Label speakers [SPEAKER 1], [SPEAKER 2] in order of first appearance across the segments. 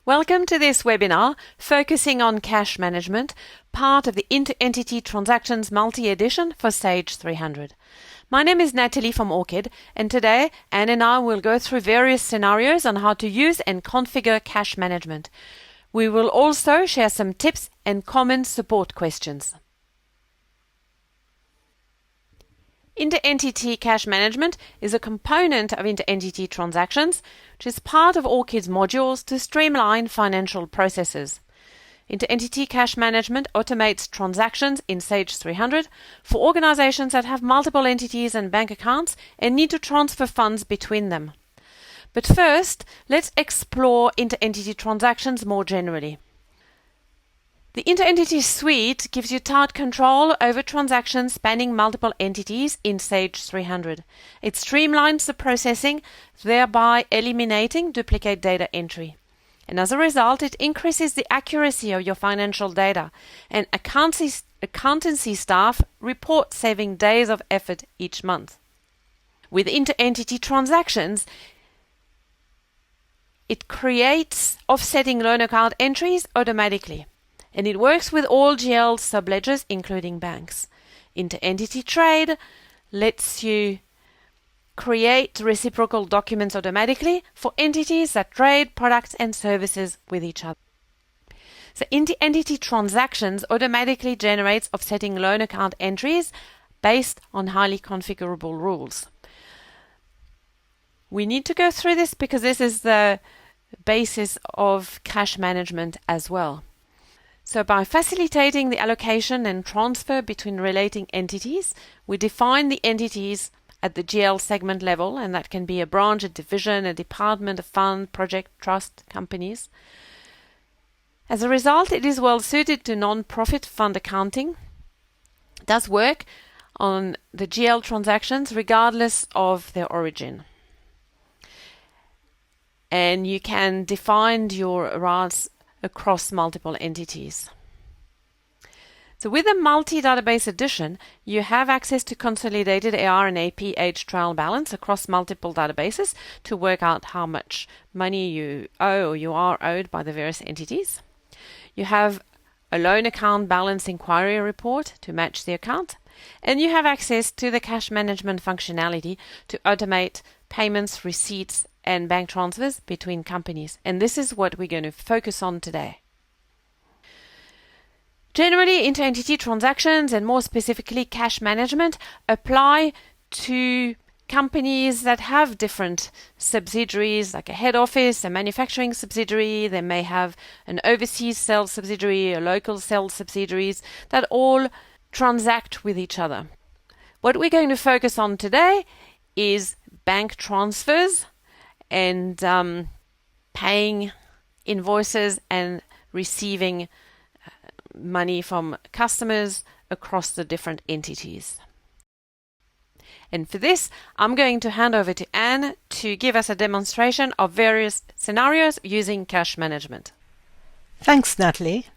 [SPEAKER 1] Welcome to this webinar focusing on cash management, part of the Inter-Entity Transactions Multi-Edition for Sage 300. My name is Natalie from Orchid, and today Anne and I will go through various scenarios on how to use and configure cash management. We will also share some tips and common support questions. Inter-entity cash management is a component of inter-entity transactions, which is part of Orchid's modules to streamline financial processes. Inter-entity cash management automates transactions in Sage 300 for organizations that have multiple entities and bank accounts and need to transfer funds between them. But first, let's explore inter-entity transactions more generally. The Inter-Entity Suite gives you tight control over transactions spanning multiple entities in Sage 300. It streamlines the processing, thereby eliminating duplicate data entry. And as a result, it increases the accuracy of your financial data, and accountancy staff report saving days of effort each month. With inter-entity transactions, it creates offsetting loan account entries automatically. And it works with all GL subledgers, including banks. Inter-entity trade lets you create reciprocal documents automatically for entities that trade products and services with each other. So inter-entity transactions automatically generates offsetting loan account entries based on highly configurable rules. We need to go through this because this is the basis of cash management as well. So by facilitating the allocation and transfer between relating entities, we define the entities at the GL segment level, and that can be a branch, a division, a department, a fund, project, trust, companies. As a result, it is well suited to non-profit fund accounting. It does work on the GL transactions regardless of their origin. And you can define your RAS across multiple entities. So with a multi-database edition, you have access to consolidated AR and AP age trial balance across multiple databases to work out how much money you owe or you are owed by the various entities. You have a loan account balance inquiry report to match the account, and you have access to the cash management functionality to automate payments, receipts, and bank transfers between companies. And this is what we're going to focus on today. Generally, inter-entity transactions, and more specifically cash management, apply to companies that have different subsidiaries, like a head office, a manufacturing subsidiary. They may have an overseas sales subsidiary, a local sales subsidiaries that all transact with each other. What we're going to focus on today is bank transfers and paying invoices and receiving money from customers across the different entities. And for this, I'm going to hand over to Anne to give us a demonstration of various scenarios using cash management.
[SPEAKER 2] Thanks, Natalie.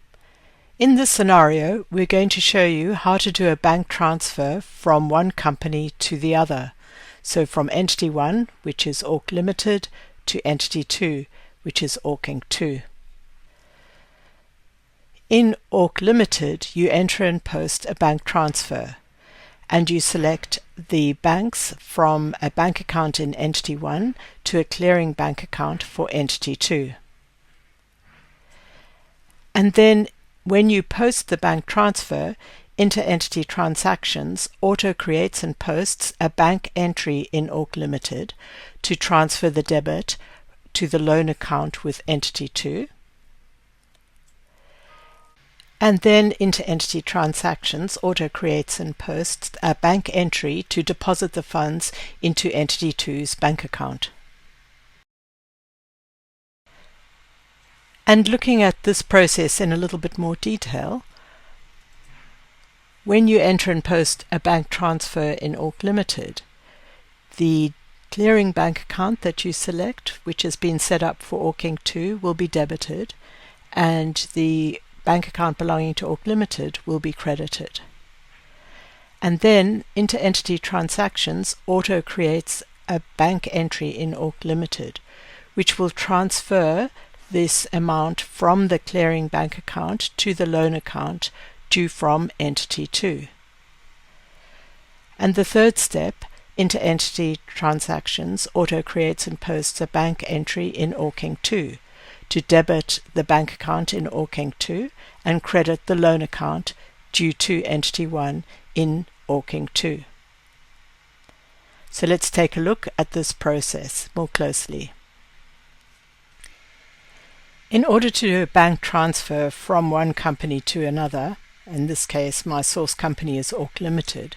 [SPEAKER 2] In this scenario, we're going to show you how to do a bank transfer from one company to the other. So from Entity 1, which is Orc Limited, to Entity 2, which is Orc Inc. 2. In Orc Limited, you enter and post a bank transfer, and you select the banks from a bank account in Entity 1 to a clearing bank account for Entity 2. And then when you post the bank transfer, Inter-Entity Transactions auto-creates and posts a bank entry in Orc Limited to transfer the debit to the loan account with Entity 2. And then Inter-Entity Transactions auto-creates and posts a bank entry to deposit the funds into Entity 2's bank account. And looking at this process in a little bit more detail, when you enter and post a bank transfer in Orc Limited, the clearing bank account that you select, which has been set up for Orc Inc. 2, will be debited, and the bank account belonging to Orc Limited will be credited. And then Inter-Entity Transactions auto-creates a bank entry in Orc Limited, which will transfer this amount from the clearing bank account to the loan account due from Entity 2. And the third step, inter-entity transactions, auto-creates and posts a bank entry in Orchid 2 to debit the bank account in Orchid 2 and credit the loan account due to Entity 1 in Orchid 2. So let's take a look at this process more closely. In order to do a bank transfer from one company to another, in this case my source company is Orchid Limited,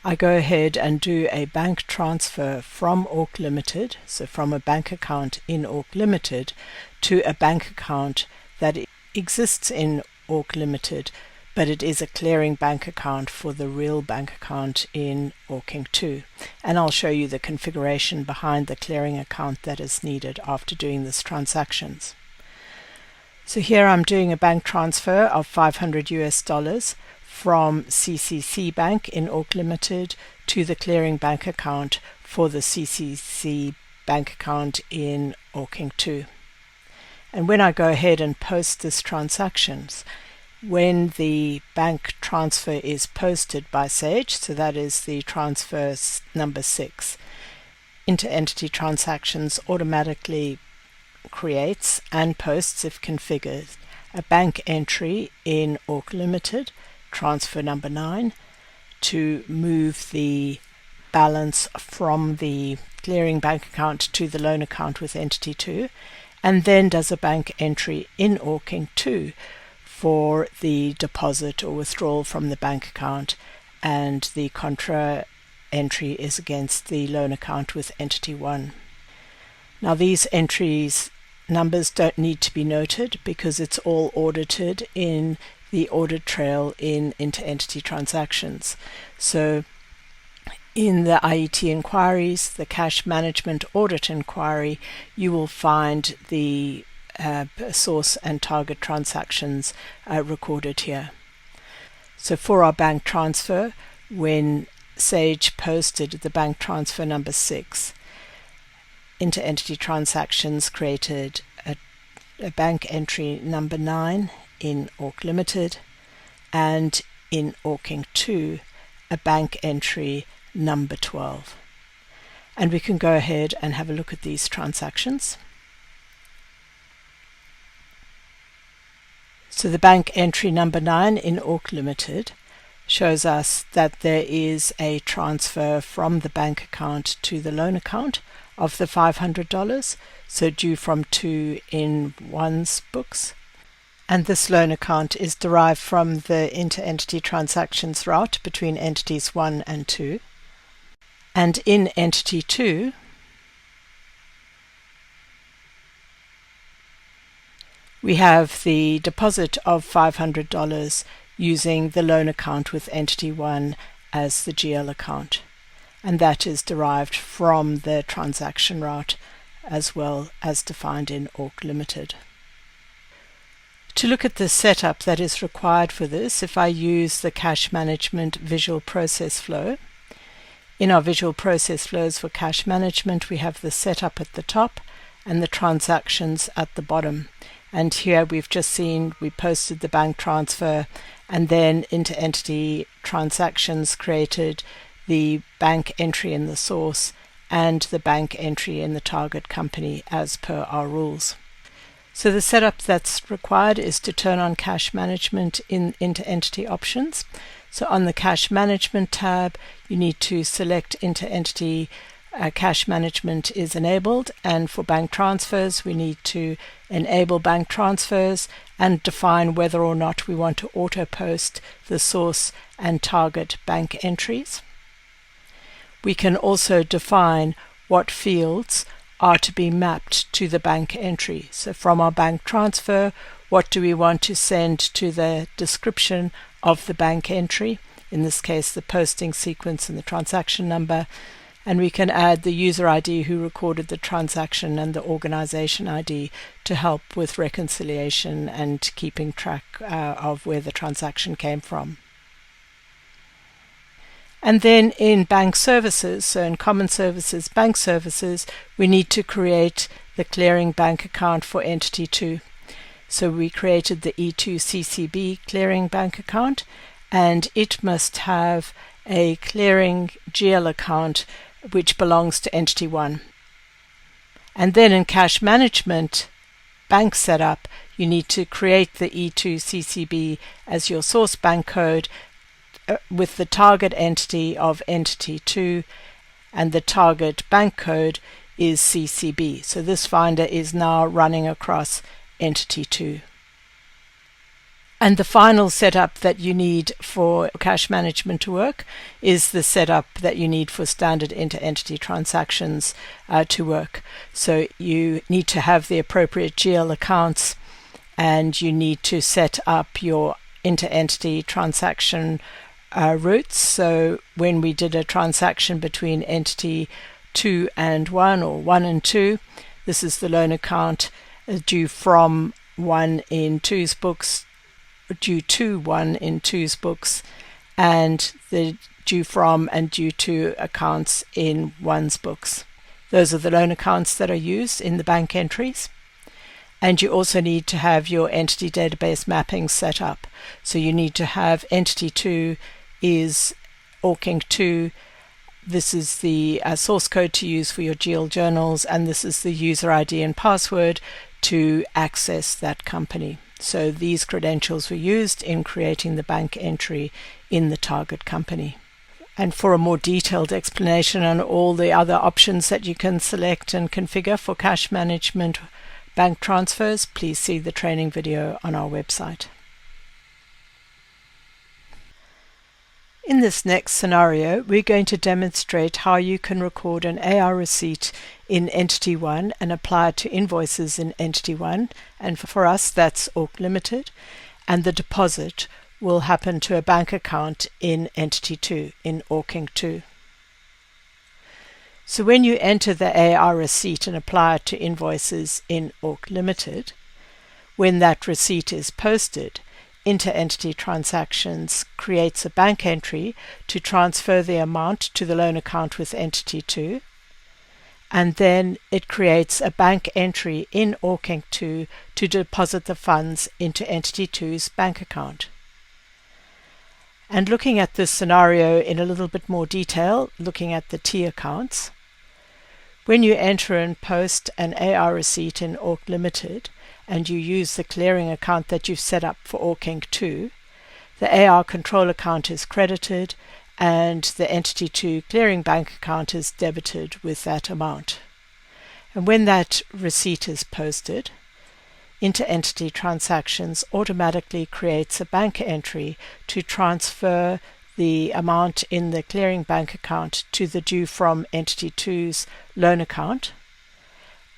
[SPEAKER 2] I go ahead and do a bank transfer from Orchid Limited, so from a bank account in Orchid Limited to a bank account that exists in Orchid Limited, but it is a clearing bank account for the real bank account in Orchid 2. And I'll show you the configuration behind the clearing account that is needed after doing this transactions. So here I'm doing a bank transfer of $500 from CCC Bank in Orchid Limited to the clearing bank account for the CCC bank account in Orchid 2. And when I go ahead and post this transactions, when the bank transfer is posted by Sage, so that is the transfer number 6, inter-entity transactions automatically creates and posts, if configured, a bank entry in Orchid Limited, transfer number 9, to move the balance from the clearing bank account to the loan account with Entity 2, and then does a bank entry in Orchid 2 for the deposit or withdrawal from the bank account, and the contra entry is against the loan account with Entity 1. Now these entries numbers don't need to be noted because it's all audited in the audit trail in inter-entity transactions. So in the IET inquiries, the cash management audit inquiry, you will find the source and target transactions recorded here. So for our bank transfer, when Sage posted the bank transfer number 6, inter-entity transactions created a bank entry number 9 in Orchid Limited, and in Orchid 2 a bank entry number 12. And we can go ahead and have a look at these transactions. So the bank entry number 9 in Orchid Limited shows us that there is a transfer from the bank account to the loan account of the $500, so due from 2 in 1's books. And this loan account is derived from the inter-entity transactions route between entities 1 and 2. And in Entity 2, we have the deposit of $500 using the loan account with Entity 1 as the GL account. And that is derived from the transaction route as well as defined in Orchid Limited. To look at the setup that is required for this, if I use the cash management visual process flow, in our visual process flows for cash management, we have the setup at the top and the transactions at the bottom. And here we've just seen we posted the bank transfer, and then inter-entity transactions created the bank entry in the source and the bank entry in the target company as per our rules. So the setup that's required is to turn on cash management in inter-entity options. So on the cash management tab, you need to select inter-entity cash management is enabled, and for bank transfers we need to enable bank transfers and define whether or not we want to auto post the source and target bank entries. We can also define what fields are to be mapped to the bank entry. So from our bank transfer, what do we want to send to the description of the bank entry, in this case the posting sequence and the transaction number, and we can add the user ID who recorded the transaction and the organization ID to help with reconciliation and keeping track of where the transaction came from. And then in bank services, so in common services, bank services, we need to create the clearing bank account for entity 2. So we created the E2CCB clearing bank account, and it must have a clearing GL account which belongs to entity 1. And then in cash management bank setup, you need to create the E2CCB as your source bank code with the target entity of entity 2, and the target bank code is CCB. So this finder is now running across entity 2. And the final setup that you need for cash management to work is the setup that you need for standard inter-entity transactions to work. So you need to have the appropriate GL accounts, and you need to set up your inter-entity transaction routes. So when we did a transaction between entity 2 and 1, or 1 and 2, this is the loan account due from 1 in 2's books, due to 1 in 2's books, and the due from and due to accounts in 1's books. Those are the loan accounts that are used in the bank entries. And you also need to have your entity database mapping set up. So you need to have entity 2 is Orchid 2. This is the source code to use for your GL journals, and this is the user ID and password to access that company. So these credentials were used in creating the bank entry in the target company. And for a more detailed explanation on all the other options that you can select and configure for cash management bank transfers, please see the training video on our website. In this next scenario, we're going to demonstrate how you can record an AR receipt in Entity 1 and apply it to invoices in Entity 1. And for us, that's Orchid Limited. And the deposit will happen to a bank account in Entity 2, in Orchid 2. So when you enter the AR receipt and apply it to invoices in Orchid Limited, when that receipt is posted, Inter-Entity Transactions creates a bank entry to transfer the amount to the loan account with Entity 2, and then it creates a bank entry in Orchid 2 to deposit the funds into Entity 2's bank account. And looking at this scenario in a little bit more detail, looking at the T accounts, when you enter and post an AR receipt in Orchid Limited, and you use the clearing account that you've set up for Orchid 2, the AR control account is credited and the Entity 2 clearing bank account is debited with that amount. And when that receipt is posted, Inter-Entity Transactions automatically creates a bank entry to transfer the amount in the clearing bank account to the due from Entity 2's loan account,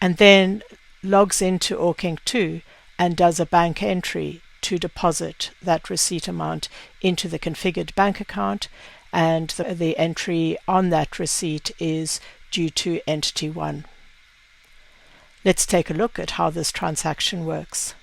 [SPEAKER 2] and then logs into Orchid 2 and does a bank entry to deposit that receipt amount into the configured bank account, and the entry on that receipt is due to Entity 1. Let's take a look at how this transaction works.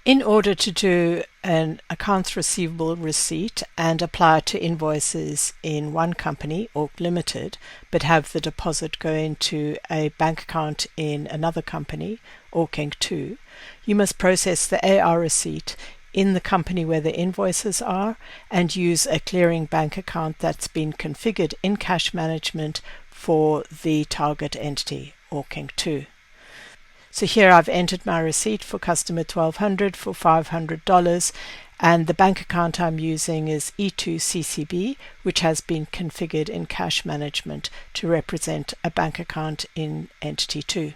[SPEAKER 2] In order to do an accounts receivable receipt and apply it to invoices in one company, Orchid Limited, but have the deposit go into a bank account in another company, Orchid 2, you must process the AR receipt in the company where the invoices are and use a clearing bank account that's been configured in cash management for the target entity, Orchid 2. So here I've entered my receipt for customer 1200 for $500, and the bank account I'm using is E2CCB, which has been configured in cash management to represent a bank account in Entity 2.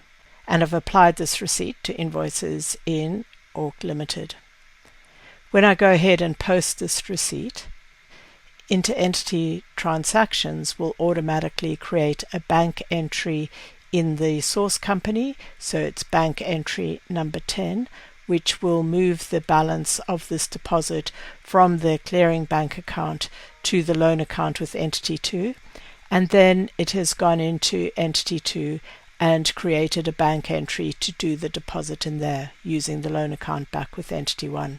[SPEAKER 2] And I've applied this receipt to invoices in Orchid Limited. When I go ahead and post this receipt, Inter-Entity Transactions will automatically create a bank entry in the source company, so it's bank entry number 10, which will move the balance of this deposit from the clearing bank account to the loan account with Entity 2, and then it has gone into Entity 2 and created a bank entry to do the deposit in there using the loan account back with Entity 1.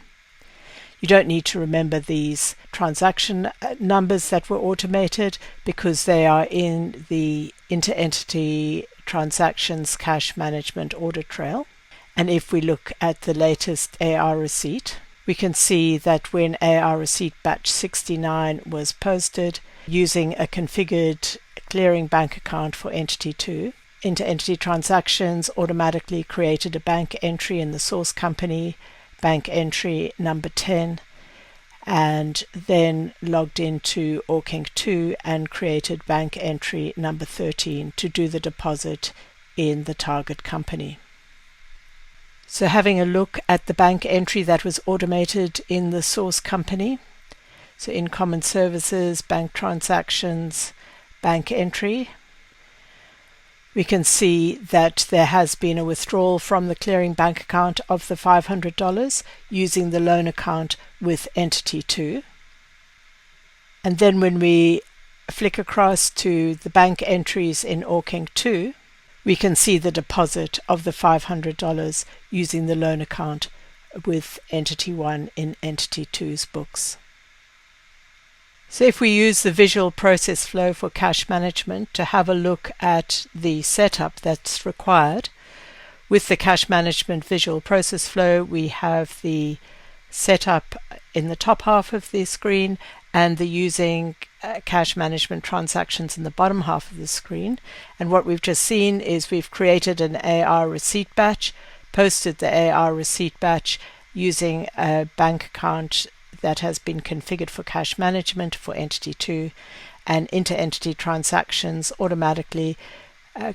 [SPEAKER 2] You don't need to remember these transaction numbers that were automated because they are in the inter-entity transactions cash management audit trail. And if we look at the latest AR receipt, we can see that when AR receipt batch 69 was posted using a configured clearing bank account for entity 2, inter-entity transactions automatically created a bank entry in the source company, bank entry number 10, and then logged into Orchid 2 and created bank entry number 13 to do the deposit in the target company. So having a look at the bank entry that was automated in the source company, so in Common Services, Bank Transactions, Bank Entry, we can see that there has been a withdrawal from the clearing bank account of the $500 using the loan account with entity 2. And then when we flick across to the bank entries in Orchid 2, we can see the deposit of the $500 using the loan account with entity 1 in entity 2's books. So if we use the visual process flow for cash management to have a look at the setup that's required, with the cash management visual process flow, we have the setup in the top half of the screen and the using cash management transactions in the bottom half of the screen. And what we've just seen is we've created an AR receipt batch, posted the AR receipt batch using a bank account that has been configured for cash management for entity 2, and inter-entity transactions automatically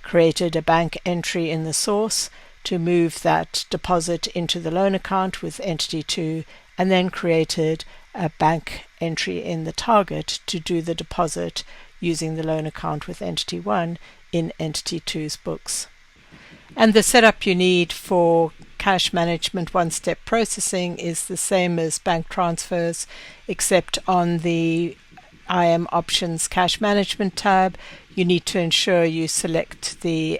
[SPEAKER 2] created a bank entry in the source to move that deposit into the loan account with entity 2, and then created a bank entry in the target to do the deposit using the loan account with entity 1 in entity 2's books. And the setup you need for cash management one-step processing is the same as bank transfers, except on the IM Options Cash Management tab, you need to ensure you select the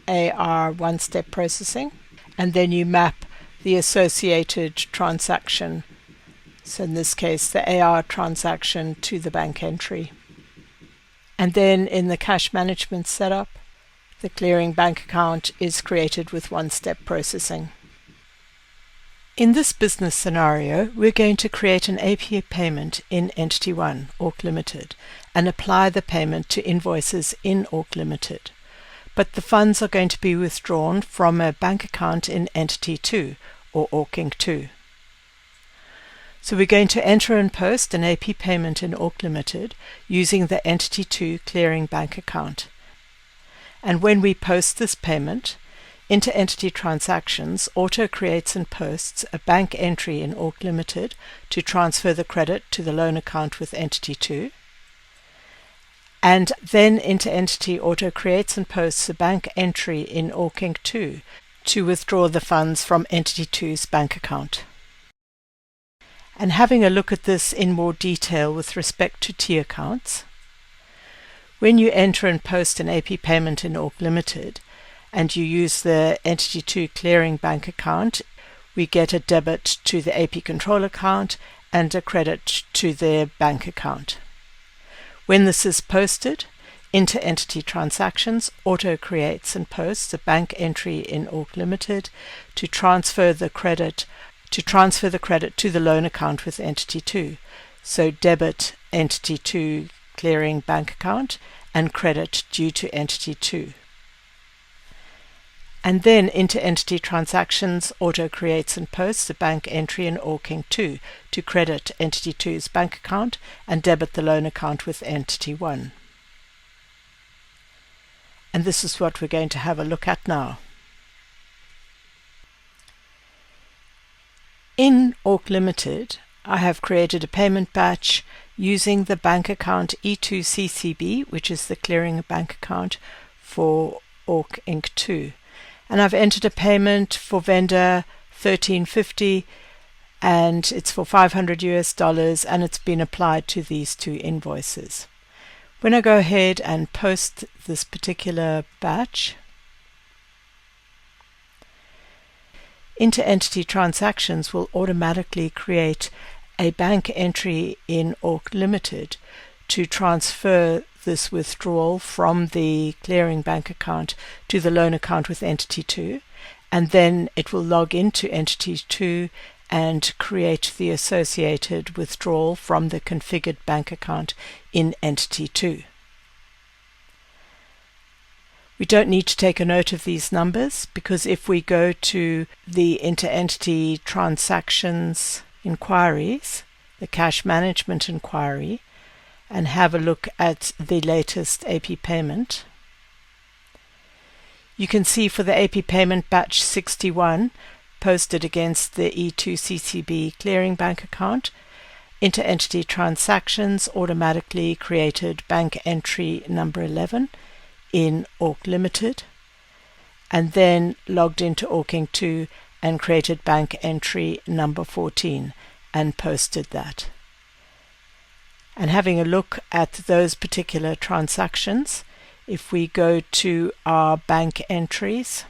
[SPEAKER 2] AR one-step processing, and then you map the associated transaction, so in this case the AR transaction, to the bank entry. And then in the cash management setup, the clearing bank account is created with one-step processing. In this business scenario, we're going to create an AP payment in Entity 1, Orc Limited, and apply the payment to invoices in Orc Limited. But the funds are going to be withdrawn from a bank account in Entity 2, or Orchid 2. So we're going to enter and post an AP payment in Orc Limited using the Entity 2 clearing bank account. And when we post this payment, Inter-Entity Transactions auto-creates and posts a bank entry in Orc Limited to transfer the credit to the loan account with Entity 2. And then Inter-Entity auto-creates and posts a bank entry in Orchid 2 to withdraw the funds from Entity 2's bank account. And having a look at this in more detail with respect to T accounts, when you enter and post an AP payment in Orc Limited, and you use the Entity 2 clearing bank account, we get a debit to the AP control account and a credit to their bank account. When this is posted, Inter-Entity Transactions auto-creates and posts a bank entry in Orc Limited to transfer the credit to the loan account with Entity 2. So debit Entity 2 clearing bank account and credit due to Entity 2. And then Inter-Entity Transactions auto-creates and posts a bank entry in Orchid 2 to credit Entity 2's bank account and debit the loan account with Entity 1. And this is what we're going to have a look at now. In Orc Limited, I have created a payment batch using the bank account E2CCB, which is the clearing bank account for Orc Inc. 2. And I've entered a payment for vendor $13.50, and it's for $500 and it's been applied to these two invoices. When I go ahead and post this particular batch, Inter-Entity Transactions will automatically create a bank entry in Orc Limited to transfer this withdrawal from the clearing bank account to the loan account with Entity 2, and then it will log into Entity 2 and create the associated withdrawal from the configured bank account in Entity 2. We don't need to take a note of these numbers, because if we go to the inter-entity transactions inquiries, the cash management inquiry, and have a look at the latest AP payment, you can see for the AP payment batch 61 posted against the E2CCB clearing bank account, inter-entity transactions automatically created bank entry number 11 in Orc Limited, and then logged into Orking 2 and created bank entry number 14 and posted that. And having a look at those particular transactions, if we go to our bank entries,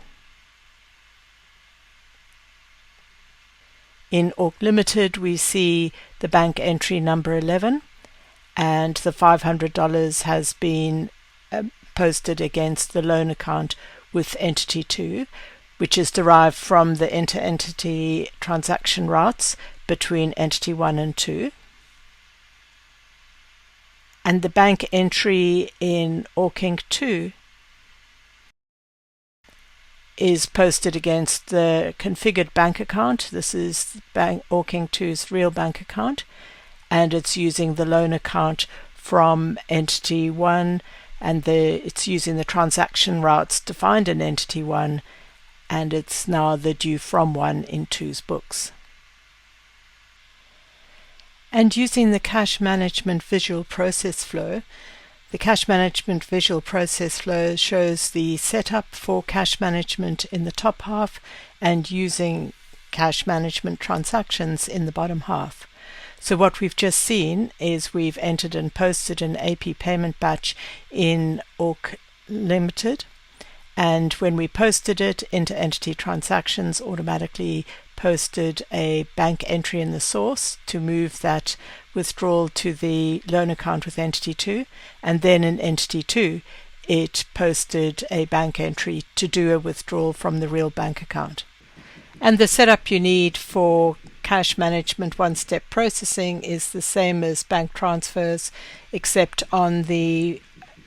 [SPEAKER 2] in Orc Limited we see the bank entry number 11, and the $500 has been posted against the loan account with Entity 2, which is derived from the inter-entity transaction routes between Entity 1 and 2. And the bank entry in Orking 2 is posted against the configured bank account. This is Orking 2's real bank account, and it's using the loan account from Entity 1, and it's using the transaction routes defined in Entity 1, and it's now the due from 1 in 2's books. And using the cash management visual process flow, the cash management visual process flow shows the setup for cash management in the top half and using cash management transactions in the bottom half. So what we've just seen is we've entered and posted an AP payment batch in Orc Limited, and when we posted it, inter-entity transactions automatically posted a bank entry in the source to move that withdrawal to the loan account with Entity 2, and then in Entity 2 it posted a bank entry to do a withdrawal from the real bank account. And the setup you need for cash management one-step processing is the same as bank transfers, except on the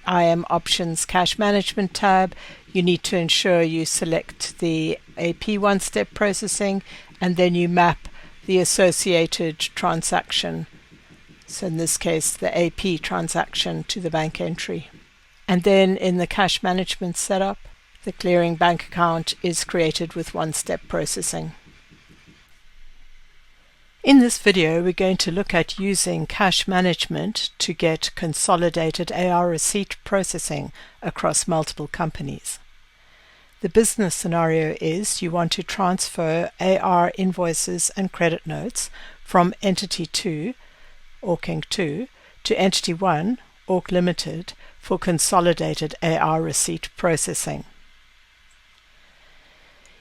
[SPEAKER 2] IM Options Cash Management tab, you need to ensure you select the AP one-step processing, and then you map the associated transaction, so in this case the AP transaction, to the bank entry. And then in the cash management setup, the clearing bank account is created with one-step processing. In this video, we're going to look at using cash management to get consolidated AR receipt processing across multiple companies. The business scenario is you want to transfer AR invoices and credit notes from Entity 2, Orking 2, to Entity 1, Orc Limited, for consolidated AR receipt processing.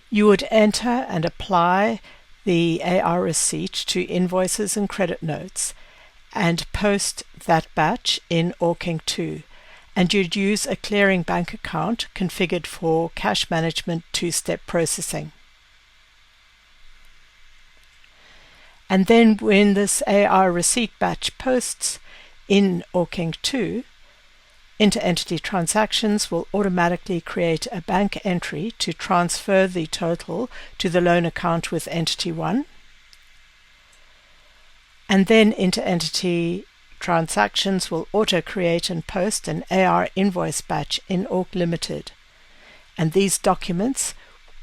[SPEAKER 2] You would enter and apply the AR receipt to invoices and credit notes and post that batch in Orking 2, and you'd use a clearing bank account configured for cash management two-step processing. And then when this AR receipt batch posts in Orking 2, inter-entity transactions will automatically create a bank entry to transfer the total to the loan account with Entity 1. And then inter-entity transactions will auto-create and post an AR invoice batch in Orc Limited. And these documents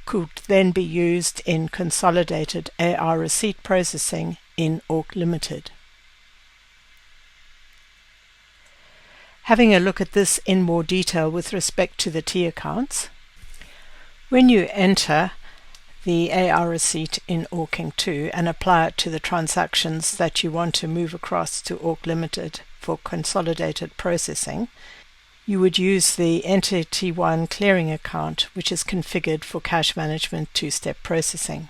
[SPEAKER 2] could then be used in consolidated AR receipt processing in Orc Limited. Having a look at this in more detail with respect to the T accounts, when you enter the AR receipt in Orking 2 and apply it to the transactions that you want to move across to Orc Limited for consolidated processing, you would use the Entity 1 clearing account, which is configured for cash management two-step processing.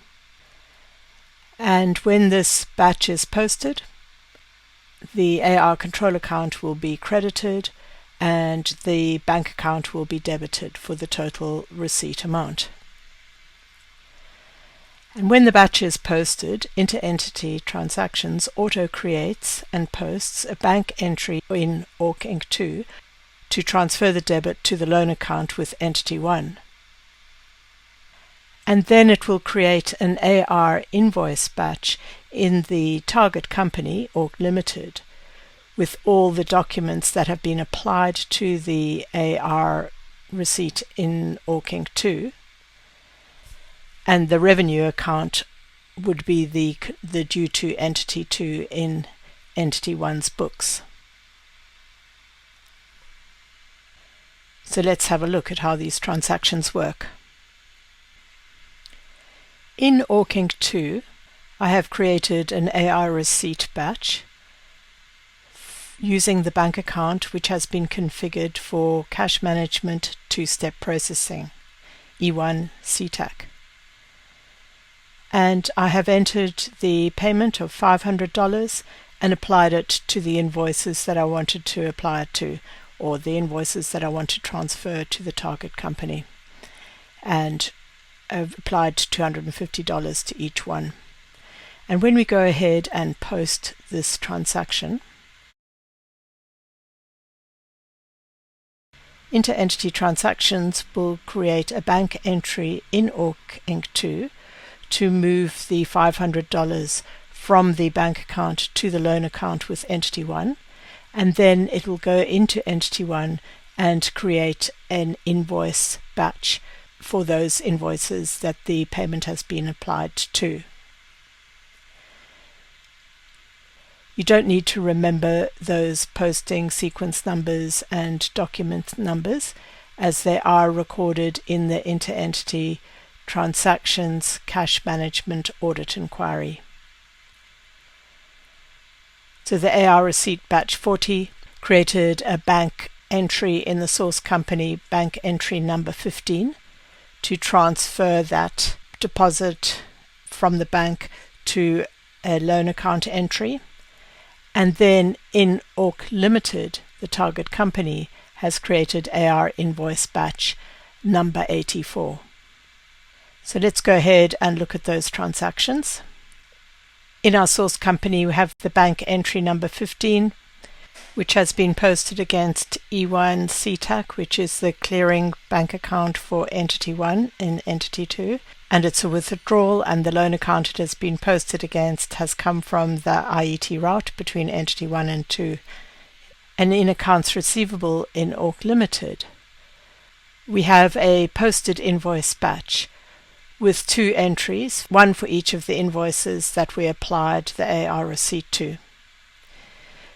[SPEAKER 2] And when this batch is posted, the AR control account will be credited and the bank account will be debited for the total receipt amount. And when the batch is posted, Inter-Entity Transactions auto-creates and posts a bank entry in Orc Inc. 2 to transfer the debit to the loan account with Entity 1. And then it will create an AR invoice batch in the target company, Orc Limited, with all the documents that have been applied to the AR receipt in Orc Inc. 2. And the revenue account would be the due to Entity 2 in Entity 1's books. So let's have a look at how these transactions work. In Orc Inc. 2, I have created an AR receipt batch using the bank account which has been configured for cash management two-step processing, E1 CTAC. And I have entered the payment of $500 and applied it to the invoices that I wanted to apply it to, or the invoices that I want to transfer to the target company. And I've applied $250 to each one. And when we go ahead and post this transaction, Inter-Entity Transactions will create a bank entry in Orc Inc. 2 to move the $500 from the bank account to the loan account with Entity 1, and then it will go into Entity 1 and create an invoice batch for those invoices that the payment has been applied to. You don't need to remember those posting sequence numbers and document numbers, as they are recorded in the Inter-Entity Transactions Cash Management Audit Inquiry. So the AR Receipt Batch 40 created a bank entry in the source company, bank entry number 15, to transfer that deposit from the bank to a loan account entry. And then in Orc Limited, the target company has created AR invoice batch number 84. So let's go ahead and look at those transactions. In our source company, we have the bank entry number 15, which has been posted against E1 CTAC, which is the clearing bank account for Entity 1 in Entity 2. And it's a withdrawal, and the loan account it has been posted against has come from the IET route between Entity 1 and 2. And in accounts receivable in Orc Limited, we have a posted invoice batch with two entries, one for each of the invoices that we applied the AR receipt to.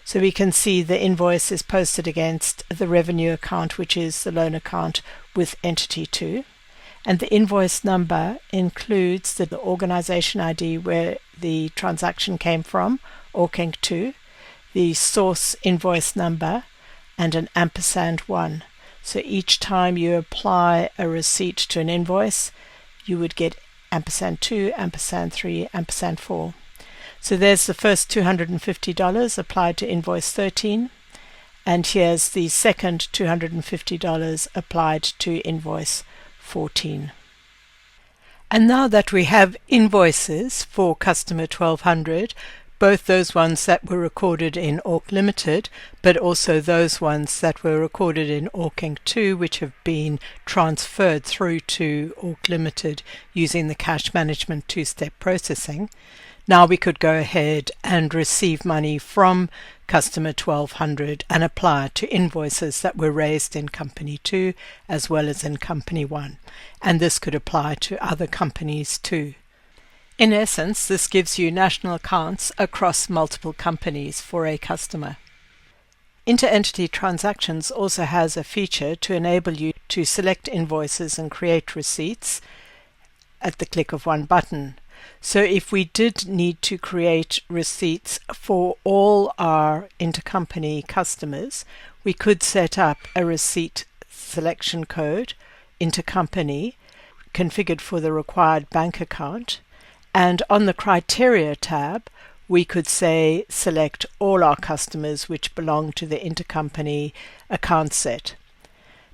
[SPEAKER 2] So we can see the invoice is posted against the revenue account, which is the loan account with Entity 2. And the invoice number includes the organization ID where the transaction came from, Orc Inc. 2, the source invoice number, and an &1. So each time you apply a receipt to an invoice, you would get &2, &3, &4. So there's the first $250 applied to invoice 13, and here's the second $250 applied to invoice 14. And now that we have invoices for customer 1200, both those ones that were recorded in Orc Limited, but also those ones that were recorded in Orc Inc. 2, which have been transferred through to Orc Limited using the cash management two-step processing, now we could go ahead and receive money from customer 1200 and apply it to invoices that were raised in Company 2 as well as in Company 1. And this could apply to other companies too. In essence, this gives you national accounts across multiple companies for a customer. Inter-Entity Transactions also has a feature to enable you to select invoices and create receipts at the click of one button. So if we did need to create receipts for all our intercompany customers, we could set up a receipt selection code, intercompany, configured for the required bank account, And on the Criteria tab, we could say select all our customers which belong to the intercompany account set.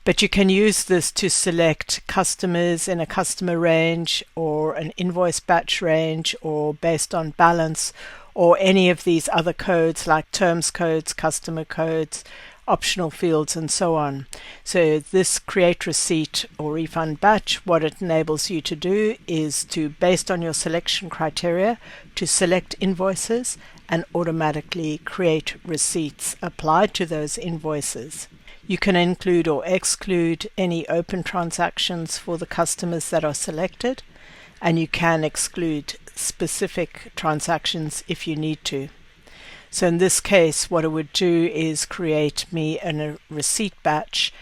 [SPEAKER 2] But you can use this to select customers in a customer range or an invoice batch range or based on balance or any of these other codes like terms codes, customer codes, optional fields, and so on. So this create receipt or refund batch, what it enables you to do is to, based on your selection criteria, to select invoices and automatically create receipts applied to those invoices. You can include or exclude any open transactions for the customers that are selected, and you can exclude specific transactions if you need to. So in this case, what it would do is create me a receipt batch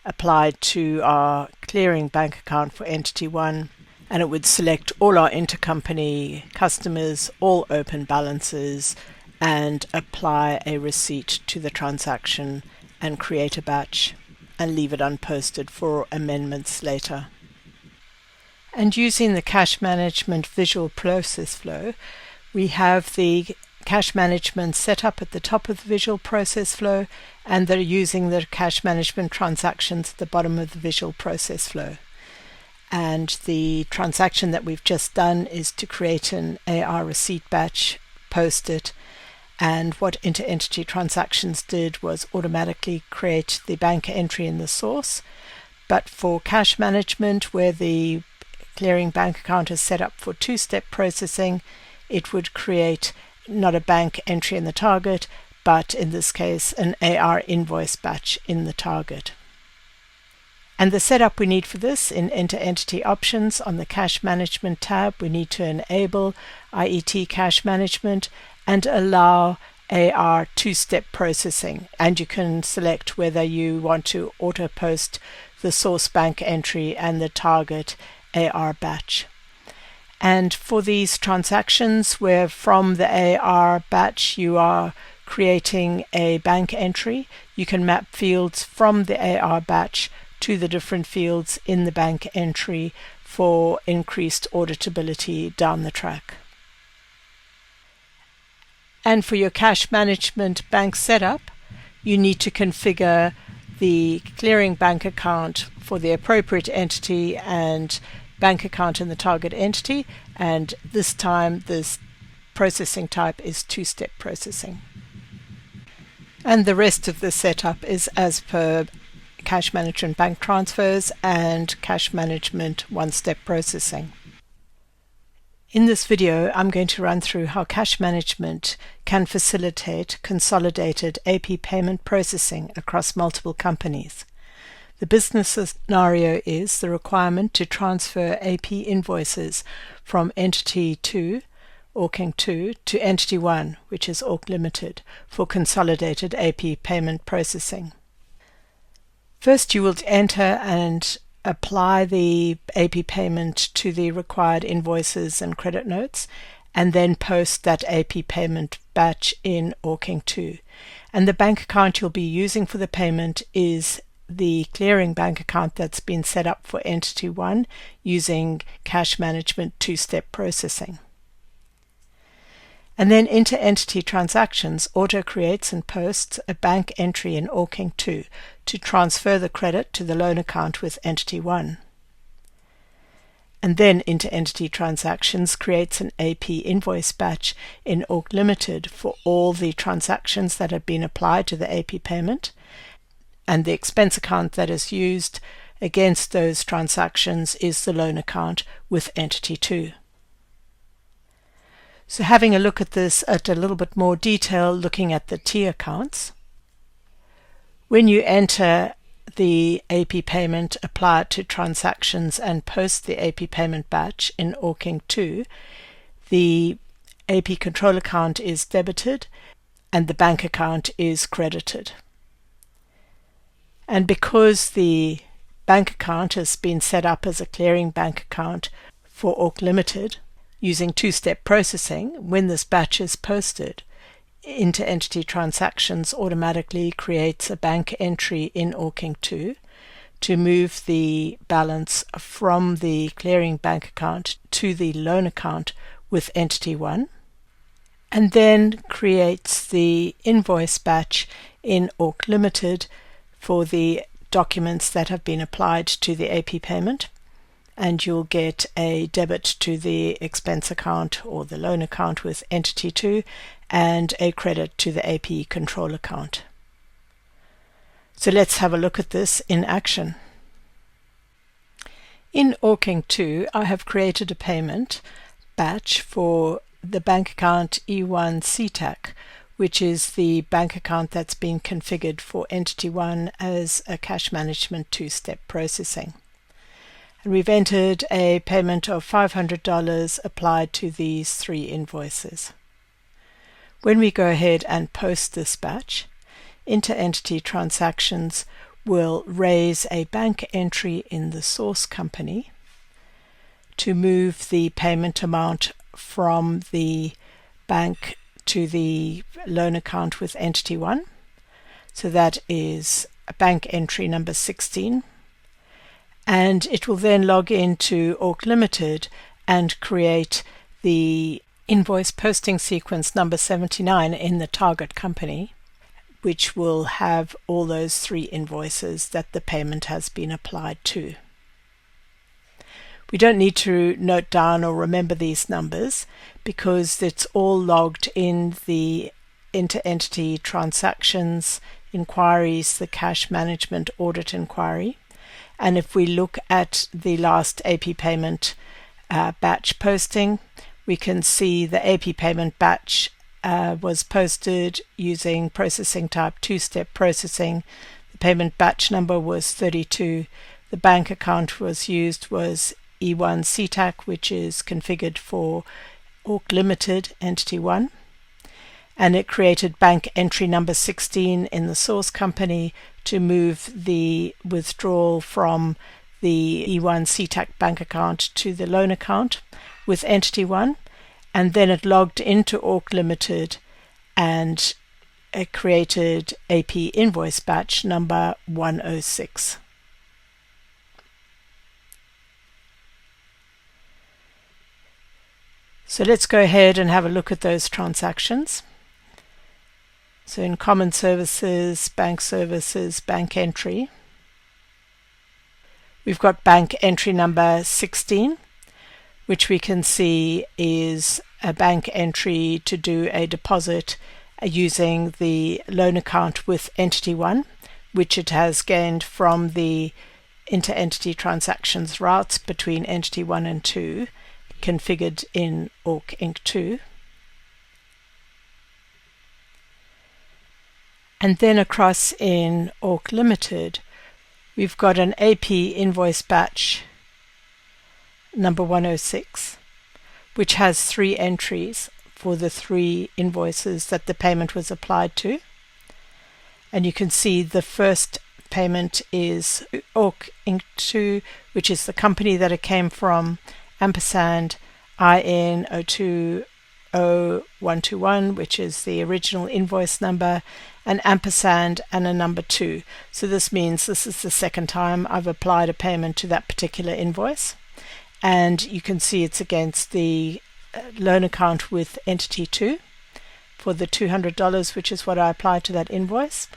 [SPEAKER 2] applied to our clearing bank account for Entity 1, and it would select all our intercompany customers, all open balances, and apply a receipt to the transaction and create a batch and leave it unposted for amendments later. And using the cash management visual process flow, we have the cash management set up at the top of the visual process flow, and they're using the cash management transactions at the bottom of the visual process flow. And the transaction that we've just done is to create an AR receipt batch, post it, and what inter-entity transactions did was automatically create the bank entry in the source. But for cash management, where the clearing bank account is set up for two-step processing, it would create not a bank entry in the target, but in this case an AR invoice batch in the target. And the setup we need for this in inter-entity options on the cash management tab, we need to enable IET cash management and allow AR two-step processing, and you can select whether you want to auto post the source bank entry and the target AR batch. And for these transactions where from the AR batch you are creating a bank entry, you can map fields from the AR batch to the different fields in the bank entry for increased auditability down the track. And for your cash management bank setup, you need to configure the clearing bank account for the appropriate entity and bank account in the target entity, and this time this processing type is two-step processing. And the rest of the setup is as per cash management bank transfers and cash management one-step processing. In this video, I'm going to run through how cash management can facilitate consolidated AP payment processing across multiple companies. The business scenario is the requirement to transfer AP invoices from Entity 2, Orchid 2, to Entity 1, which is Orchid Limited, for consolidated AP payment processing. First, you will enter and apply the AP payment to the required invoices and credit notes, and then post that AP payment batch in Orchid 2. And the bank account you'll be using for the payment is the clearing bank account that's been set up for Entity 1 using cash management two-step processing. And then inter-entity transactions auto creates and posts a bank entry in Orchid 2 to transfer the credit to the loan account with Entity 1. And then inter-entity transactions creates an AP invoice batch in Orchid Limited for all the transactions that have been applied to the AP payment, and the expense account that is used against those transactions is the loan account with Entity 2. So having a look at this at a little bit more detail, looking at the T accounts. When you enter the AP payment, apply it to transactions and post the AP payment batch in Orchid 2, the AP control account is debited and the bank account is credited. And because the bank account has been set up as a clearing bank account for Orchid Limited, using two-step processing, when this batch is posted, inter-entity transactions automatically creates a bank entry in Orchid 2 to move the balance from the clearing bank account to the loan account with entity 1, and then creates the invoice batch in Orc Limited for the documents that have been applied to the AP payment, and you'll get a debit to the expense account or the loan account with entity 2 and a credit to the AP control account. So let's have a look at this in action. In Orking 2, I have created a payment batch for the bank account E1 CTAC, which is the bank account that's been configured for entity 1 as a cash management two-step processing. And we've entered a payment of $500 applied to these 3 invoices. When we go ahead and post this batch, Inter-Entity Transactions will raise a bank entry in the source company to move the payment amount from the bank to the loan account with entity 1. So that is bank entry number 16. And it will then log into Orc Limited and create the invoice posting sequence number 79 in the target company, which will have all those 3 invoices that the payment has been applied to. We don't need to note down or remember these numbers because it's all logged in the Inter-Entity Transactions inquiries, the Cash Management Audit Inquiry. And if we look at the last AP payment batch posting, we can see the AP payment batch was posted using processing type two-step processing. The payment batch number was 32. The bank account was used was E1 CTAC, which is configured for Orc Limited Entity 1. And it created bank entry number 16 in the source company to move the withdrawal from the E1 CTAC bank account to the loan account with entity 1. And then it logged into Orc Limited and it created AP invoice batch number 106. So let's go ahead and have a look at those transactions. So in Common Services, Bank Services, Bank Entry, we've got bank entry number 16, which we can see is a bank entry to do a deposit using the loan account with entity 1, which it has gained from the inter-entity transactions routes between entity 1 and 2, configured in Orc Inc. 2. And then across in Orc Limited, we've got an AP invoice batch number 106, which has 3 entries for the 3 invoices that the payment was applied to. And you can see the first payment is Orc Inc. 2, which is the company that it came from, ampersand IN 020121, which is the original invoice number, an ampersand and a number 2. So this means this is the second time I've applied a payment to that particular invoice. And you can see it's against the loan account with entity 2 for the $200, which is what I applied to that invoice.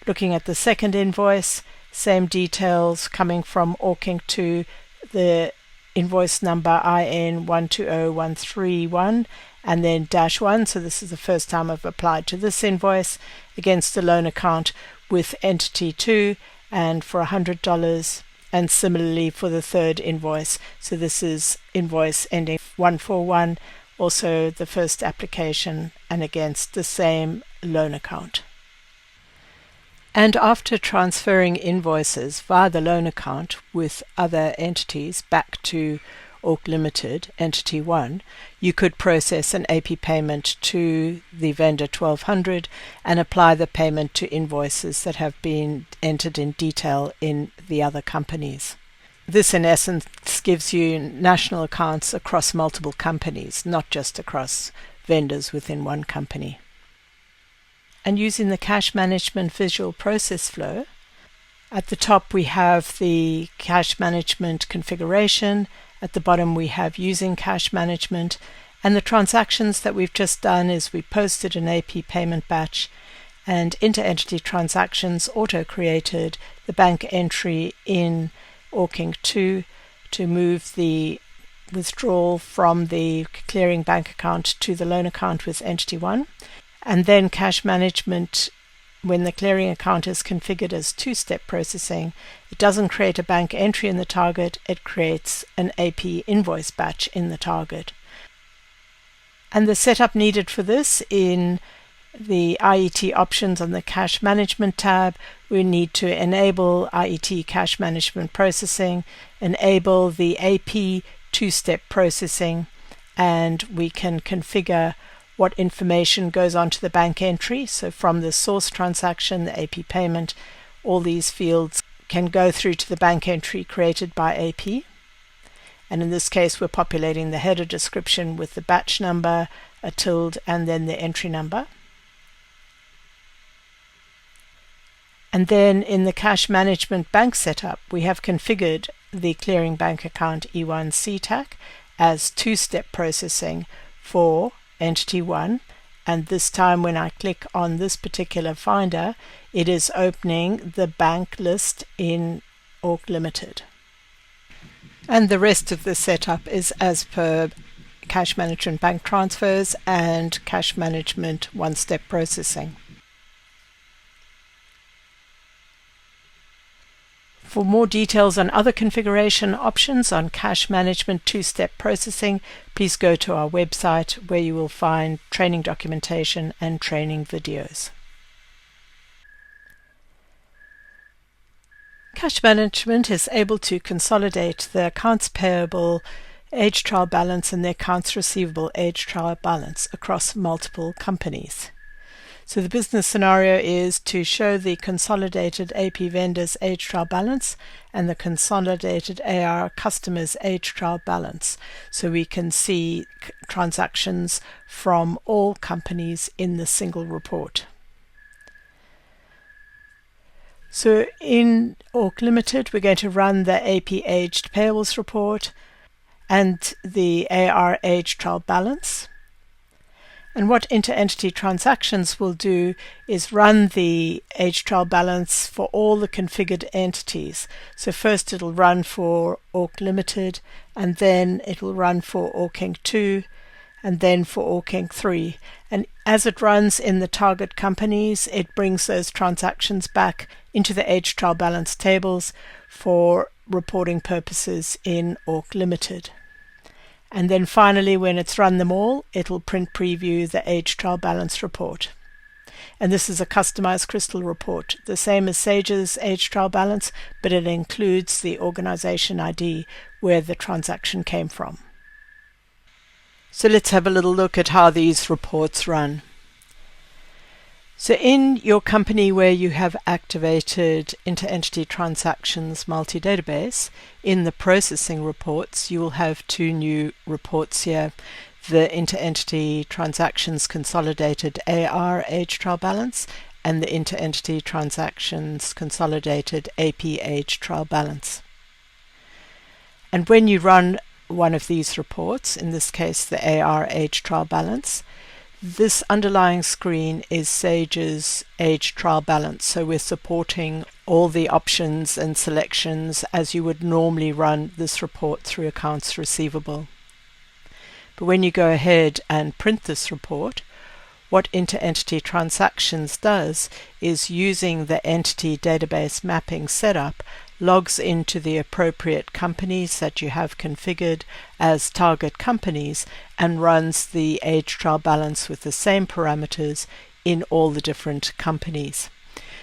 [SPEAKER 2] Looking at the second invoice, same details coming from Orc Inc. 2, the invoice number IN 120131 and then -1. So this is the first time I've applied to this invoice against the loan account with entity 2 and for $100, and similarly for the third invoice. So this is invoice ending 141, also the first application and against the same loan account. And after transferring invoices via the loan account with other entities back to Orc Limited, Entity 1, you could process an AP payment to the vendor 1200 and apply the payment to invoices that have been entered in detail in the other companies. This, in essence, gives you national accounts across multiple companies, not just across vendors within one company. And using the cash management visual process flow, at the top we have the cash management configuration, at the bottom we have using cash management, And the transactions that we've just done is we posted an AP payment batch, and inter-entity transactions auto-created the bank entry in Orchid 2 to move the withdrawal from the clearing bank account to the loan account with entity 1. And then cash management, when the clearing account is configured as two-step processing, it doesn't create a bank entry in the target, it creates an AP invoice batch in the target. And the setup needed for this, in the IET options on the cash management tab, we need to enable IET cash management processing, enable the AP two-step processing, and we can configure what information goes onto the bank entry. So from the source transaction, the AP payment, all these fields can go through to the bank entry created by AP. And in this case, we're populating the header description with the batch number, a tilde, and then the entry number. And then in the cash management bank setup, we have configured the clearing bank account E1 CTAC as two-step processing for entity 1. And this time when I click on this particular finder, it is opening the bank list in Orchid Limited. And the rest of the setup is as per cash management bank transfers and cash management one-step processing. For more details on other configuration options on cash management two-step processing, please go to our website where you will find training documentation and training videos. Cash management is able to consolidate the accounts payable age trial balance and the accounts receivable age trial balance across multiple companies. So the business scenario is to show the consolidated AP vendors age trial balance and the consolidated AR customers age trial balance. So we can see transactions from all companies in the single report. So in Orchid Limited, we're going to run the AP aged payables report and the AR age trial balance. And what inter-entity transactions will do is run the age trial balance for all the configured entities. So first it'll run for Orchid Limited, and then it will run for Orchid 2, and then for Orchid 3. And as it runs in the target companies, it brings those transactions back into the age trial balance tables for reporting purposes in Orchid Limited. And then finally, when it's run them all, it'll print preview the age trial balance report. And this is a customized crystal report, the same as Sage's age trial balance, but it includes the organization ID where the transaction came from. So let's have a little look at how these reports run. So in your company where you have activated inter-entity transactions multi-database, in the processing reports, you will have two new reports here. The inter-entity transactions consolidated AR age trial balance and the inter-entity transactions consolidated AP age trial balance. And when you run one of these reports, in this case the AR age trial balance, this underlying screen is Sage's age trial balance, so we're supporting all the options and selections as you would normally run this report through accounts receivable. But when you go ahead and print this report, what inter-entity transactions does is, using the entity database mapping setup, logs into the appropriate companies that you have configured as target companies and runs the age trial balance with the same parameters in all the different companies.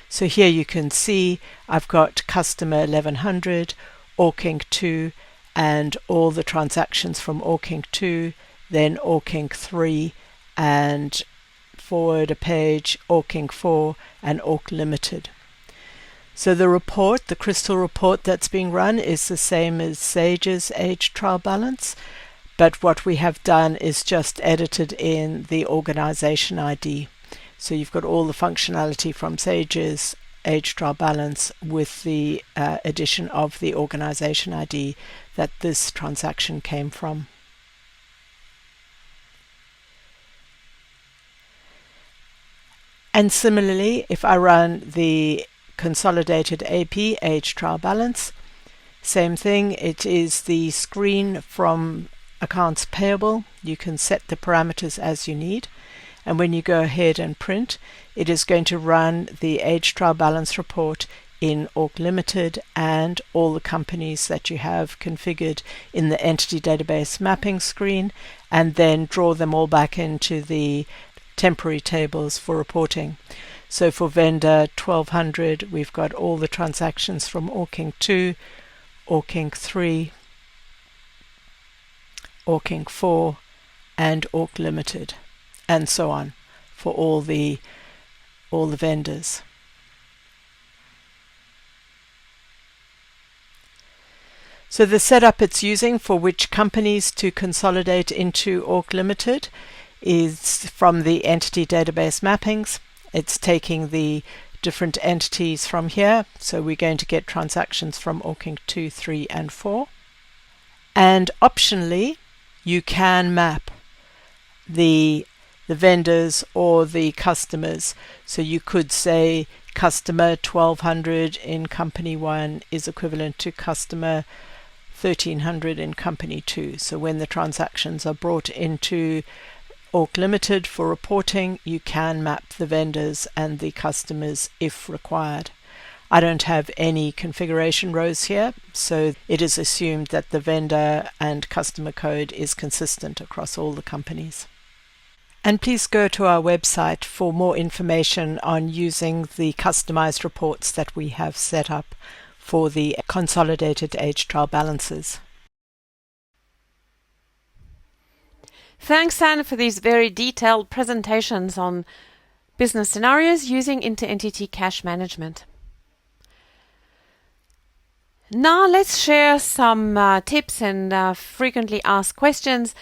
[SPEAKER 2] So here you can see I've got customer 1100, Orchid 2, and all the transactions from Orchid 2, then Orchid 3, and forward a page, Orchid 4, and Orchid Limited. So the report, the crystal report that's being run, is the same as Sage's age trial balance, but what we have done is just edited in the organization ID. So you've got all the functionality from Sage's age trial balance with the addition of the organization ID that this transaction came from. And similarly, if I run the Consolidated AP age trial balance, same thing, it is the screen from accounts payable. You can set the parameters as you need. And when you go ahead and print, it is going to run the age trial balance report in Orc Limited and all the companies that you have configured in the entity database mapping screen, and then draw them all back into the temporary tables for reporting. So for vendor 1200, we've got all the transactions from Orking 2, Orking 3, Orking 4, and Orc Limited, and so on for all the vendors. So the setup it's using for which companies to consolidate into Orc Limited is from the entity database mappings. It's taking the different entities from here. So we're going to get transactions from Orking 2, 3, and 4. And optionally, you can map the vendors or the customers. So you could say customer 1200 in company 1 is equivalent to customer 1300 in company 2. So when the transactions are brought into Orc Limited for reporting, you can map the vendors and the customers if required. I don't have any configuration rows here, so it is assumed that the vendor and customer code is consistent across all the companies. And please go to our website for more information on using the customized reports that we have set up for the consolidated age trial balances.
[SPEAKER 1] Thanks, Anne, for these very detailed presentations on business scenarios using inter-entity cash management. Now let's share some tips and frequently asked questions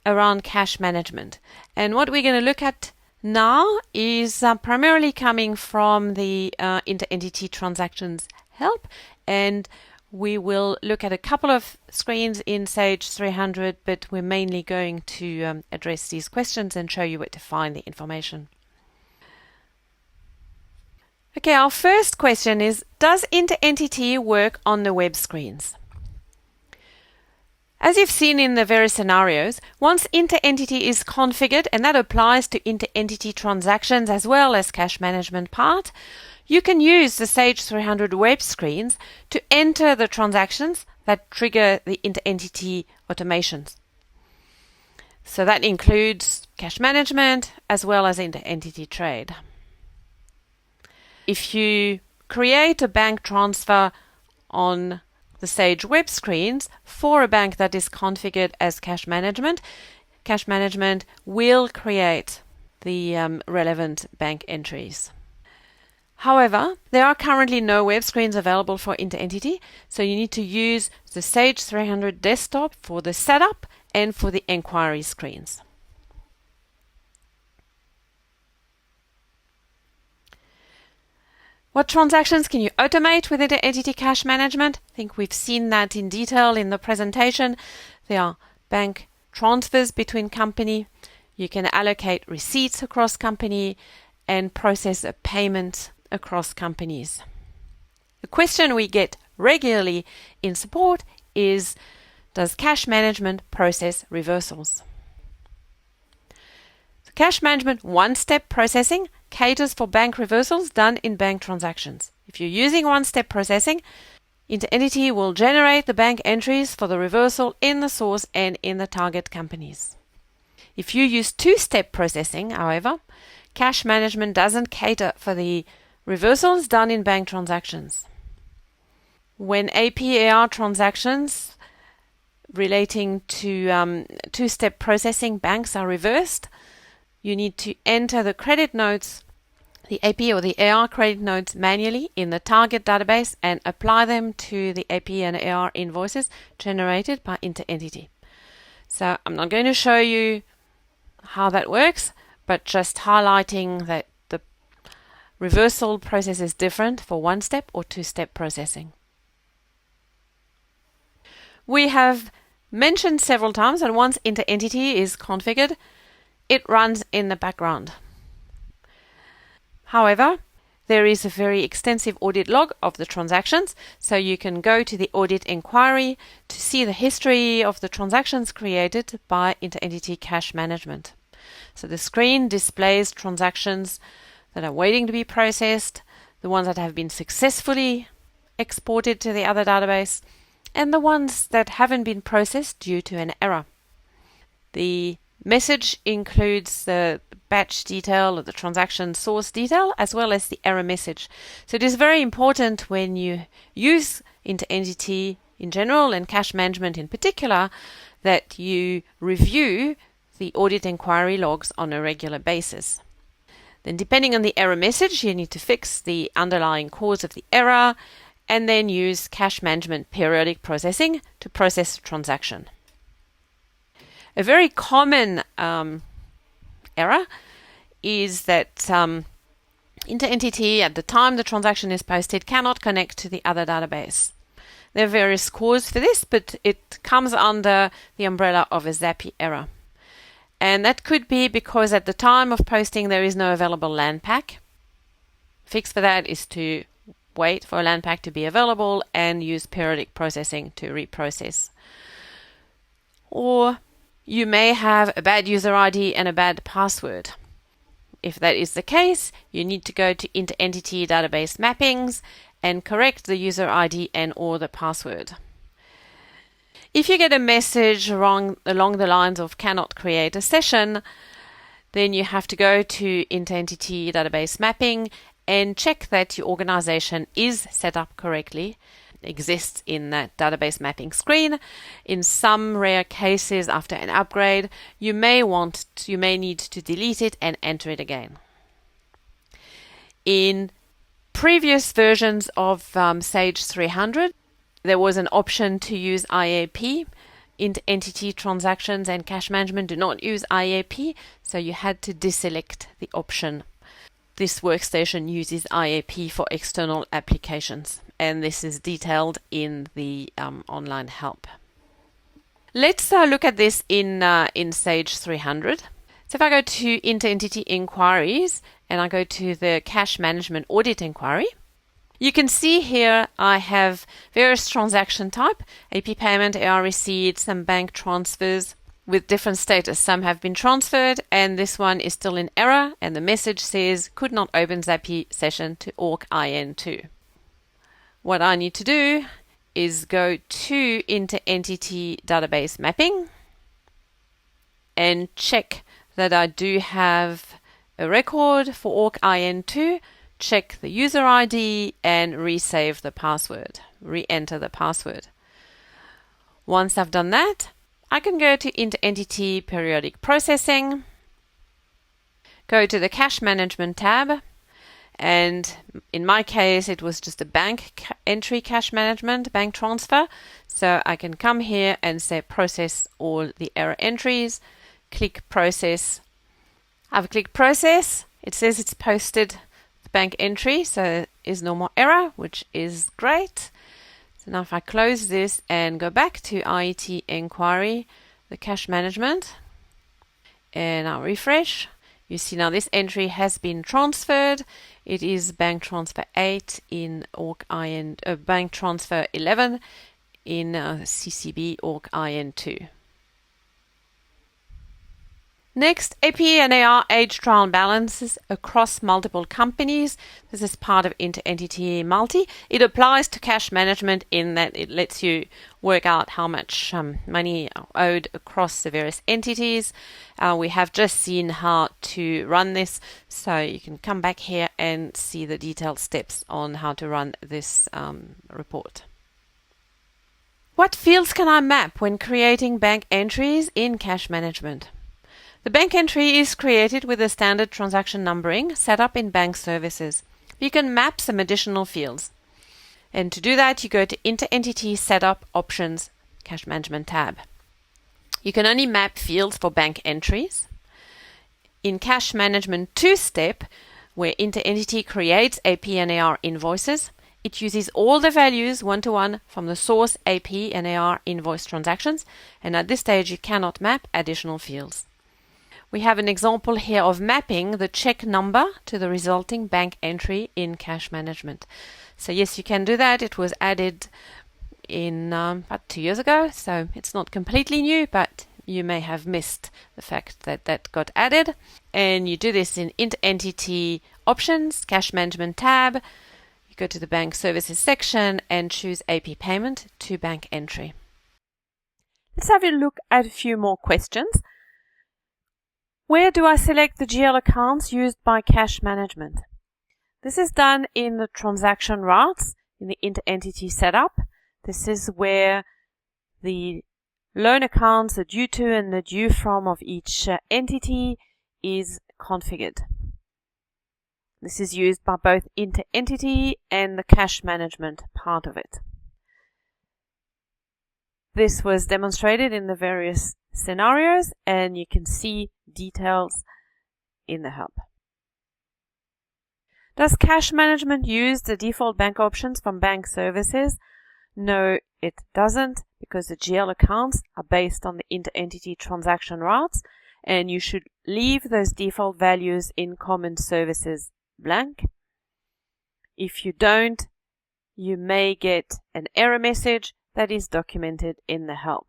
[SPEAKER 1] around cash management. And what we're going to look at now is primarily coming from the inter-entity transactions help, and we will look at a couple of screens in Sage 300, but we're mainly going to address these questions and show you where to find the information. Okay, our first question is, does inter-entity work on the web screens? As you've seen in the various scenarios, once inter-entity is configured, and that applies to inter-entity transactions as well as cash management part, you can use the Sage 300 web screens to enter the transactions that trigger the inter-entity automations. So that includes cash management as well as inter-entity trade. If you create a bank transfer on the Sage web screens for a bank that is configured as cash management will create the relevant bank entries. However, there are currently no web screens available for inter-entity, so you need to use the Sage 300 desktop for the setup and for the inquiry screens. What transactions can you automate with inter-entity cash management? I think we've seen that in detail in the presentation. There are bank transfers between company. You can allocate receipts across company and process a payment across companies. The question we get regularly in support is, does cash management process reversals? The cash management one-step processing caters for bank reversals done in bank transactions. If you're using one-step processing, inter-entity will generate the bank entries for the reversal in the source and in the target companies. If you use two-step processing, however, cash management doesn't cater for the reversals done in bank transactions. When AP/AR transactions relating to two-step processing banks are reversed, you need to enter the credit notes, the AP or the AR credit notes manually in the target database and apply them to the AP and AR invoices generated by inter-entity. So I'm not going to show you how that works, but just highlighting that the reversal process is different for one-step or two-step processing. We have mentioned several times that once inter-entity is configured, it runs in the background. However, there is a very extensive audit log of the transactions, so you can go to the audit inquiry to see the history of the transactions created by Inter-Entity Cash Management. So the screen displays transactions that are waiting to be processed, the ones that have been successfully exported to the other database, and the ones that haven't been processed due to an error. The message includes the batch detail or the transaction source detail as well as the error message. So it is very important when you use Inter-Entity in general and cash management in particular that you review the audit inquiry logs on a regular basis. Then depending on the error message, you need to fix the underlying cause of the error and then use cash management periodic processing to process the transaction. A very common error is that Inter-Entity at the time the transaction is posted cannot connect to the other database. There are various causes for this, but it comes under the umbrella of a ZAPI error. And that could be because at the time of posting there is no available LAN pack. Fix for that is to wait for a LAN pack to be available and use periodic processing to reprocess. Or you may have a bad user ID and a bad password. If that is the case, you need to go to Inter-Entity Database Mappings and correct the user ID and or the password. If you get a message wrong along the lines of cannot create a session, then you have to go to Inter-Entity Database Mapping and check that your organization is set up correctly, exists in that database mapping screen. In some rare cases after an upgrade, you may need to delete it and enter it again. In previous versions of Sage 300, there was an option to use IAP. Inter-Entity transactions and cash management do not use IAP, so you had to deselect the option. This workstation uses IAP for external applications, and this is detailed in the online help. Let's look at this in Sage 300. So if I go to Inter-Entity Inquiries and I go to the Cash Management Audit Inquiry, you can see here I have various transaction type, AP Payment, AR Receipt, some bank transfers with different status. Some have been transferred and this one is still in error and the message says could not open ZAPI session to ORC-IN2. What I need to do is go to Inter-Entity Database Mapping and check that I do have a record for ORC-IN2, check the user ID and resave the password, re-enter the password. Once I've done that, I can go to Inter-Entity Periodic Processing, go to the Cash Management tab, and in my case it was just a bank entry cash management, bank transfer, so I can come here and say process all the error entries, click process. I've clicked process, it says it's posted bank entry, so there is no more error, which is great. So now if I close this and go back to IET inquiry, the cash management, and I'll refresh, you see now this entry has been transferred. It is bank transfer 8 in ORC-IN, bank transfer 11 in CCB ORC-IN2. Next, AP and AR age trial balances across multiple companies. This is part of Inter-Entity Multi. It applies to cash management in that it lets you work out how much money owed across the various entities. We have just seen how to run this, so you can come back here and see the detailed steps on how to run this report. What fields can I map when creating bank entries in cash management? The bank entry is created with a standard transaction numbering set up in bank services. You can map some additional fields. And to do that, you go to Inter-Entity Setup Options, Cash Management tab. You can only map fields for bank entries. In Cash Management 2-step, where Inter-Entity creates AP and AR invoices, it uses all the values one-to-one from the source AP and AR invoice transactions, and at this stage you cannot map additional fields. We have an example here of mapping the check number to the resulting bank entry in cash management. So yes, you can do that. It was added in about 2 years ago, so it's not completely new, but you may have missed the fact that that got added. And you do this in Inter-Entity Options, Cash Management tab. You go to the Bank Services section and choose AP Payment to Bank Entry. Let's have a look at a few more questions. Where do I select the GL accounts used by cash management? This is done in the transaction routes in the inter-entity setup. This is where the loan accounts, the due to and the due from of each entity is configured. This is used by both inter-entity and the cash management part of it. This was demonstrated in the various scenarios, and you can see details in the help. Does cash management use the default bank options from bank services? No, it doesn't, because the GL accounts are based on the inter-entity transaction routes, and you should leave those default values in common services blank. If you don't, you may get an error message that is documented in the help.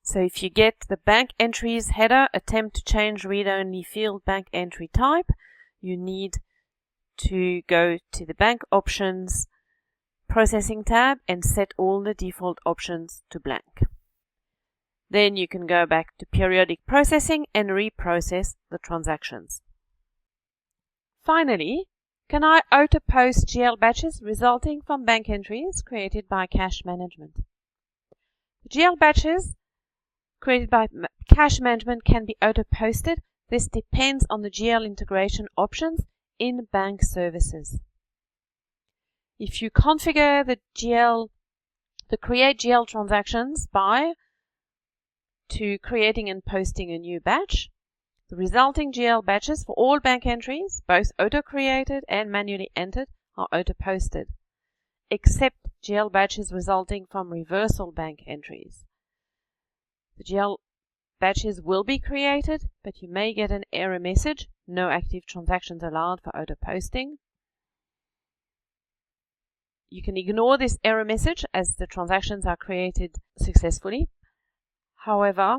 [SPEAKER 1] So if you get the bank entries header, attempt to change read-only field bank entry type, you need to go to the bank options processing tab and set all the default options to blank. Then you can go back to periodic processing and reprocess the transactions. Finally, can I auto-post GL batches resulting from bank entries created by cash management? GL batches created by cash management can be auto-posted. This depends on the GL integration options in bank services. If you configure the create GL transactions to creating and posting a new batch, the resulting GL batches for all bank entries, both auto-created and manually entered, are auto-posted, except GL batches resulting from reversal bank entries. The GL batches will be created, but you may get an error message, no active transactions allowed for auto-posting. You can ignore this error message as the transactions are created successfully. However,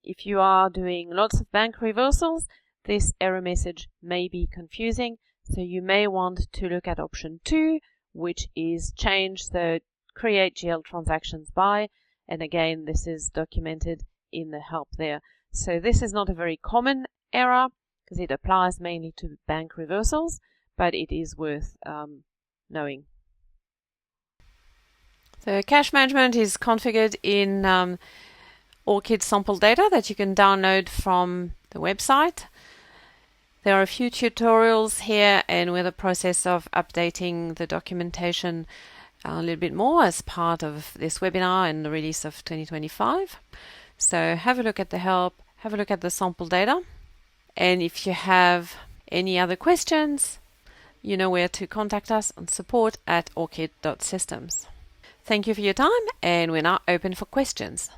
[SPEAKER 1] if you are doing lots of bank reversals, this error message may be confusing, so you may want to look at option 2, which is change the create GL transactions by, and again this is documented in the help there. So this is not a very common error because it applies mainly to bank reversals, but it is worth knowing. So cash management is configured in Orchid sample data that you can download from the website. There are a few tutorials here, and we're in the process of updating the documentation a little bit more as part of this webinar and the release of 2025. So have a look at the help, have a look at the sample data, and if you have any other questions, you know where to contact us on support@orchid.systems. Thank you for your time, and we're now open for questions.